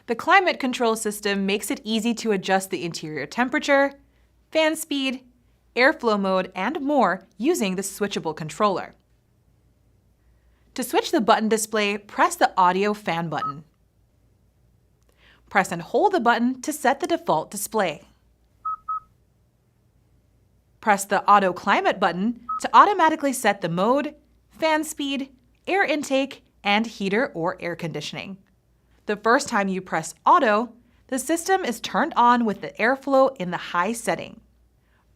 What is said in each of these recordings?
The climate control system makes it easy to adjust the interior temperature, fan speed, airflow mode, and more using the switchable controller. To switch the button display, press the audio fan button. Press and hold the button to set the default display. Press the autoclimate button to automatically set the mode, fan speed, air intake, and heater or air conditioning. The first time you press auto, the system is turned on with the airflow in the high setting.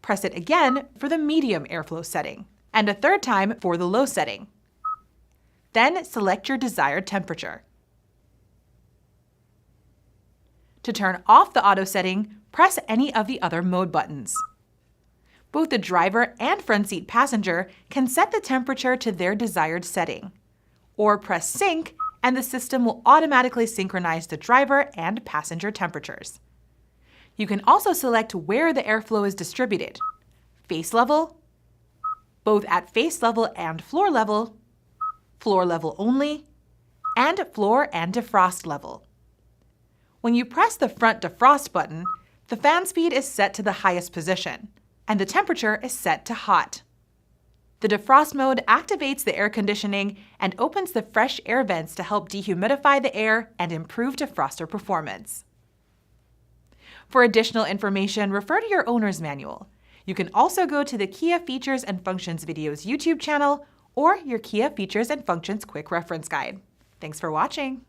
Press it again for the medium airflow setting, and a third time for the low setting. Then select your desired temperature. To turn off the auto setting, press any of the other mode buttons. Both the driver and front seat passenger can set the temperature to their desired setting. Or press sync and the system will automatically synchronize the driver and passenger temperatures. You can also select where the airflow is distributed: face level, both at face level and floor level only, and floor and defrost level. When you press the front defrost button, the fan speed is set to the highest position, and the temperature is set to hot. The defrost mode activates the air conditioning and opens the fresh air vents to help dehumidify the air and improve defroster performance. For additional information, refer to your owner's manual. You can also go to the Kia Features and Functions videos YouTube channel or your Kia Features and Functions Quick Reference Guide. Thanks for watching!